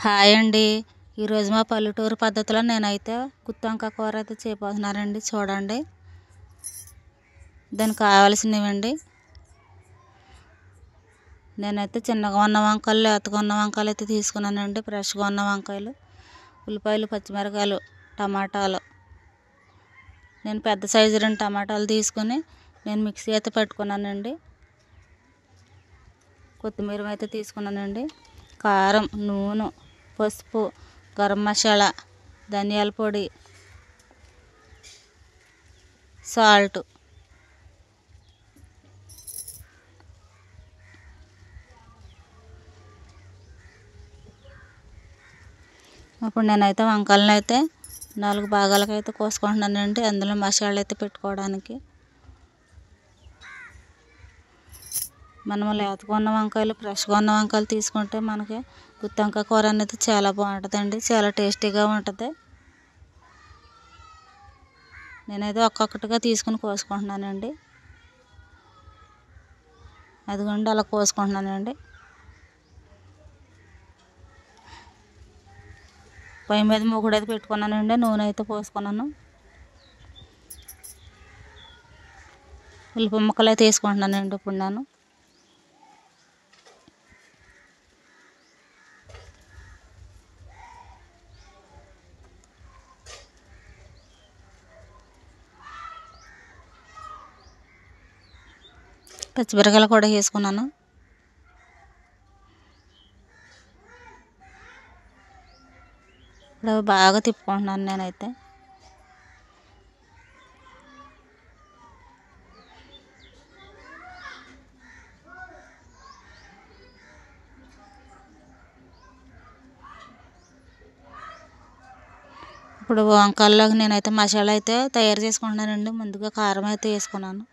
Hi అండి. ఈరోజు మా పల్లెటూరు పద్ధతిలో నేనైతే గుత్తి వంకాయ కూర అయితే చేయబోతున్నానండి. చూడండి, దానికి కావాల్సినవండి, నేనైతే చిన్నగా ఉన్న వంకాయలు, లేతగా ఉన్న వంకాయలు అయితే తీసుకున్నానండి. ఫ్రెష్గా ఉన్న వంకాయలు, ఉల్లిపాయలు, పచ్చిమిరకాయలు, టమాటాలు. నేను పెద్ద సైజు 2 టమాటాలు తీసుకుని నేను మిక్సీ అయితే పెట్టుకున్నానండి. కొత్తిమీర అయితే తీసుకున్నానండి. కారం, నూనె, పసుపు, గరం మసాలా, ధనియాల పొడి, సాల్ట్. ఇప్పుడు నేనైతే వంకాయలను అయితే 4 భాగాలకు అయితే కోసుకుంటున్నానండి. అందులో మసాలా అయితే పెట్టుకోవడానికి. మనము లేతగా ఉన్న వంకాయలు, ఫ్రెష్గా ఉన్న వంకాయలు తీసుకుంటే మనకి గుత్తి వంకాయ కూర అనేది చాలా బాగుంటుందండి. చాలా టేస్టీగా ఉంటుంది. నేనైతే ఒక్కొక్కటిగా తీసుకుని కోసుకుంటున్నానండి. అదిగోండి, అలా కోసుకుంటున్నానండి. పొయ్యి మీద మూకుడు అయితే పెట్టుకున్నానండి. నూనె అయితే పోసుకున్నాను. ఉల్లిపాయ ముక్కలు అయితే వేసుకుంటున్నానండి. ఇప్పుడు నేను పచ్చిమిరకాయలు కూడా వేసుకున్నాను. ఇప్పుడు బాగా తిప్పుకుంటున్నాను నేనైతే. ఇప్పుడు వంకాయల్లోకి నేనైతే మసాలా అయితే తయారు చేసుకుంటున్నానండి. ముందుగా కారం అయితే వేసుకున్నాను.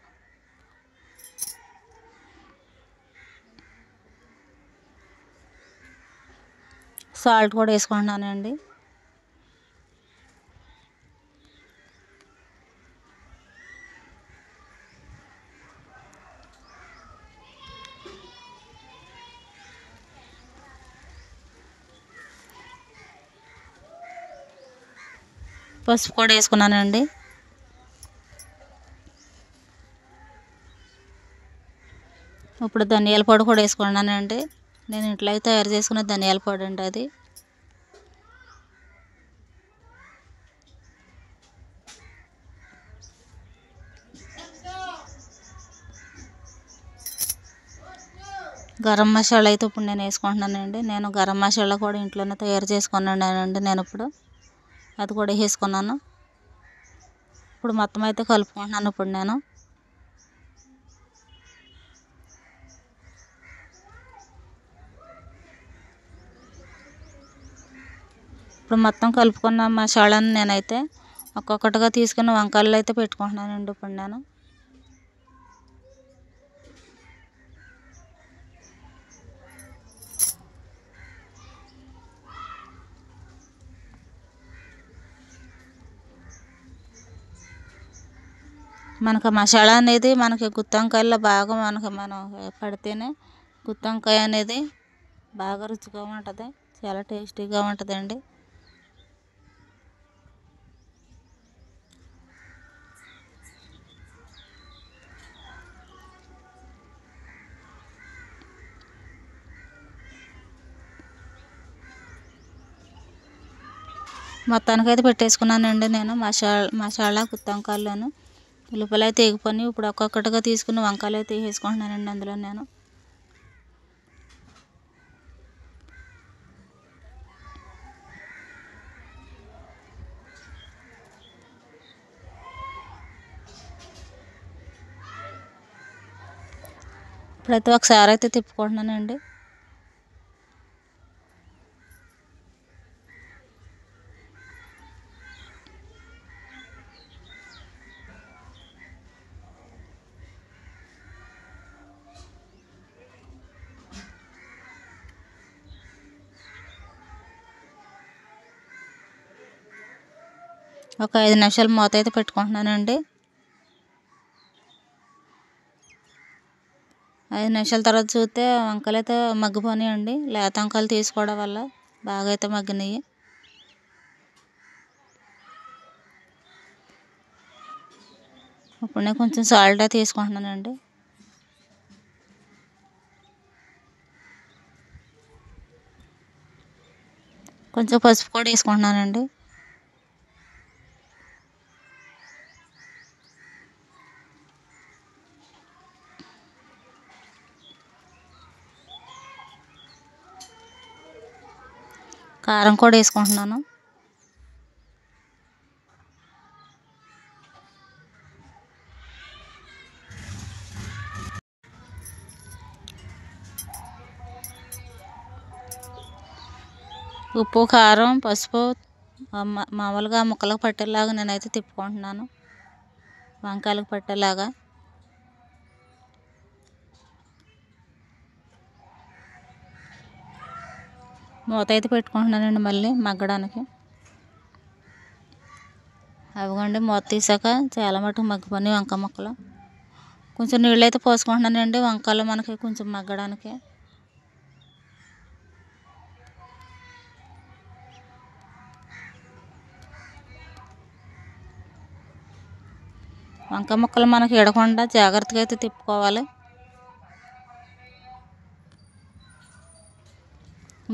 సాల్ట్ కూడా వేసుకుంటున్నానండి. పసుపు కూడా వేసుకున్నానండి. ఇప్పుడు ధనియాల పొడి కూడా వేసుకున్నానండి. నేను ఇంట్లో అయితే తయారు చేసుకున్న ధనియాల పొడి అండి అది. గరం మసాలా అయితే ఇప్పుడు నేను వేసుకుంటున్నానండి. నేను గరం మసాలా కూడా ఇంట్లోనే తయారు చేసుకున్నానండి. నేను ఇప్పుడు అది కూడా వేసుకున్నాను. ఇప్పుడు మొత్తం అయితే కలుపుకుంటున్నాను. ఇప్పుడు నేను మొత్తం కలుపుకున్న మసాలాను నేనైతే ఒక్కొక్కటిగా తీసుకుని వంకాయలు అయితే పెట్టుకుంటున్నానండి. ఇప్పుడు నేను మనకు మసాలా అనేది మనకి గుత్తి వంకాయల్లో బాగా మనం పడితేనే గుత్తి వంకాయ అనేది బాగా రుచిగా ఉంటుంది. చాలా టేస్టీగా ఉంటుందండి. మొత్తానికైతే పెట్టేసుకున్నానండి నేను మసాలా గుత్తి వంకాయల్లోను. ఉల్లిపాయలు అయితే ఎగిపోయి ఇప్పుడు ఒక్కొక్కటిగా తీసుకుని వంకాయలు అయితే వేసుకుంటున్నానండి అందులో నేను. ఇప్పుడైతే ఒకసారి అయితే తిప్పుకుంటున్నానండి. ఒక 5 నిమిషాలు మూత అయితే పెట్టుకుంటున్నానండి. 5 నిమిషాల తర్వాత చూస్తే వంకాయలు అయితే మగ్గిపోయాయండి. లేత వంకాయలు తీసుకోవడం వల్ల బాగా అయితే మగ్గినాయి. ఇప్పుడు నేను కొంచెం సాల్ట్ అయితే తీసుకుంటున్నానండి. కొంచెం పసుపు కూడా వేసుకుంటున్నానండి. కారం కూడా వేసుకుంటున్నాను. ఉప్పు, కారం, పసుపు మామూలుగా ముక్కలకు పట్టేలాగా నేనైతే తిప్పుకుంటున్నాను, వంకాయలకు పట్టేలాగా. మూత అయితే పెట్టుకుంటున్నానండి మళ్ళీ మగ్గడానికి. అవిగోండి మూత తీసాక చాలా మటుకు మగ్గిపోయినాయి వంకాయ ముక్కలు. కొంచెం నీళ్ళు అయితే పోసుకుంటున్నానండి వంకాయలు మనకి కొంచెం మగ్గడానికి. వంకాయ ముక్కలు మనకి ఎడకుండా జాగ్రత్తగా అయితే తిప్పుకోవాలి.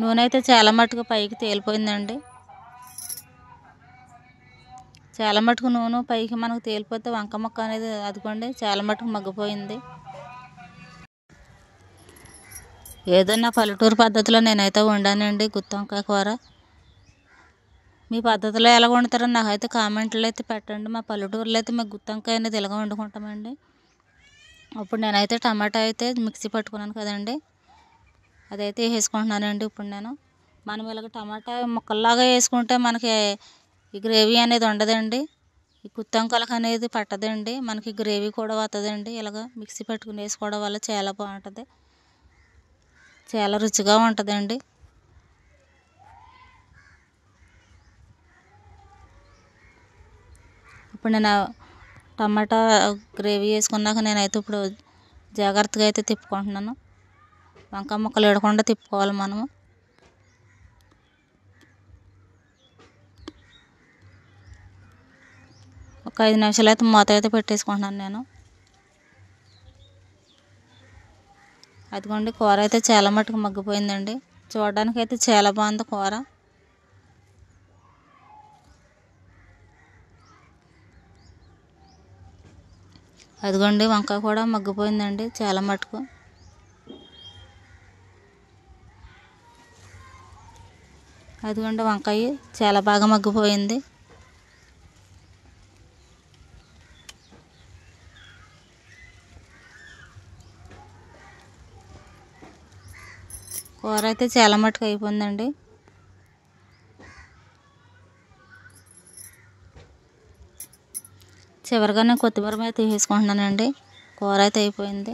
నూనె అయితే చాలా మటుకు పైకి తేలిపోయిందండి. చాలా మటుకు నూనె పైకి మనకు తేలిపోతే వంకాయ ముక్క అనేది అదిగోండి చాలా మటుకు మగ్గిపోయింది. ఏదన్నా పల్లెటూరు పద్ధతిలో నేనైతే వండానండి గుత్తి వంకాయ కూర. మీ పద్ధతిలో ఎలా వండుతారో నాకైతే కామెంట్లో అయితే పెట్టండి. మా పల్లెటూరులో అయితే మేము గుత్తి వంకాయ అనేది ఇలాగ వండుకుంటామండి. ఇప్పుడు నేనైతే టమాటా అయితే మిక్సీ పట్టుకున్నాను కదండి, అదైతే వేసుకుంటున్నానండి. ఇప్పుడు మనం ఇలాగ టమాటా ముక్కల్లాగా వేసుకుంటే మనకి ఈ గ్రేవీ అనేది ఉండదండి, ఈ గుత్తి వంకాయలకు అనేది పట్టదండి, మనకి గ్రేవీ కూడా వస్తుందండి. ఇలాగ మిక్సీ పట్టుకుని వేసుకోవడం వల్ల చాలా బాగుంటుంది, చాలా రుచిగా ఉంటుందండి. ఇప్పుడు నేను టమాటా గ్రేవీ వేసుకున్నాక నేనైతే ఇప్పుడు జాగ్రత్తగా అయితే తిప్పుకుంటున్నాను. వంకాయ ముక్కలు ఎడకుండా తిప్పుకోవాలి మనము. ఒక 5 నిమిషాలు అయితే మూత అయితే పెట్టేసుకుంటున్నాను నేను. అదిగోండి కూర అయితే చాలా మటుకు మగ్గిపోయిందండి. చూడడానికి అయితే చాలా బాగుంది కూర. అదిగోండి వంకాయ కూడా మగ్గిపోయిందండి చాలా మటుకు. అదిగోండి వంకాయ చాలా బాగా మగ్గిపోయింది. కూర అయితే చాలా మటుకు అయిపోయిందండి. చివరిగా నేను కొత్తిమీర మీద తీసేసుకుంటున్నానండి. కూర అయితే అయిపోయింది.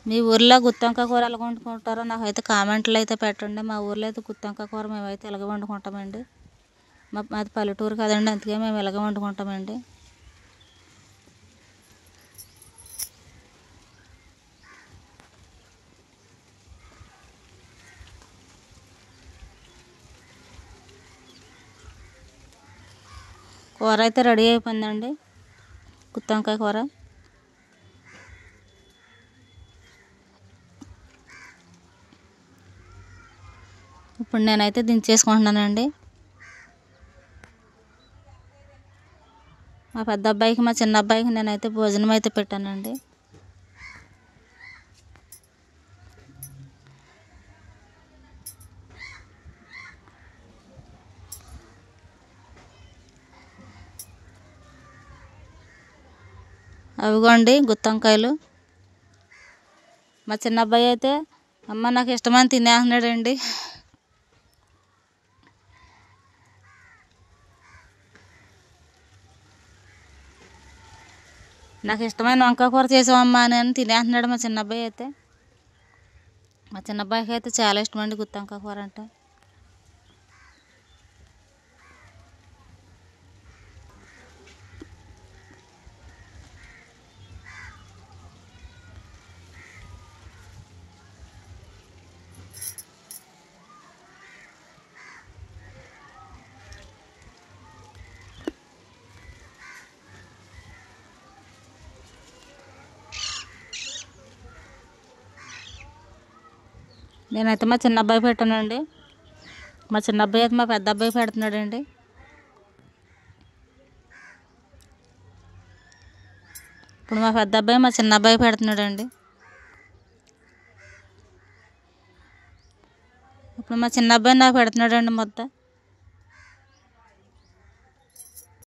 మీ ఊర్లో గుత్తి వంకాయ కూర ఎలా వండుకుంటారో నాకైతే కామెంట్లో అయితే పెట్టండి. మా ఊర్లో అయితే గుత్తి వంకాయ కూర మేమైతే ఇలాగే వండుకుంటామండి. మాది పల్లెటూరు కదండి, అందుకే మేము ఇలాగే వండుకుంటామండి. కూర అయితే రెడీ అయిపోయిందండి, గుత్తి వంకాయ కూర. ఇప్పుడు నేనైతే దించేసుకుంటున్నానండి. మా పెద్ద అబ్బాయికి మా చిన్న అబ్బాయికి నేనైతే భోజనం అయితే పెట్టానండి. అవిగోండి గుత్తి వంకాయలు. మా చిన్న అబ్బాయి అయితే అమ్మ నాకు ఇష్టమని తినేస్తున్నాడండి. నాకు ఇష్టమైన వంకాయ కూర చేసావమ్మా అని తినేస్తున్నాడు మా చిన్న అబ్బాయి అయితే. మా చిన్న అబ్బాయికి అయితే చాలా ఇష్టమండి గుత్తి వంకాయ కూర అంటే. నేనైతే మా చిన్న అబ్బాయి పెట్టానండి. మా చిన్న అబ్బాయి అయితే మా పెద్ద అబ్బాయి పెడుతున్నాడండి. ఇప్పుడు మా పెద్ద అబ్బాయి మా చిన్న అబ్బాయి పెడుతున్నాడండి. ఇప్పుడు మా చిన్న అబ్బాయి నాకు పెడుతున్నాడండి ముద్ద.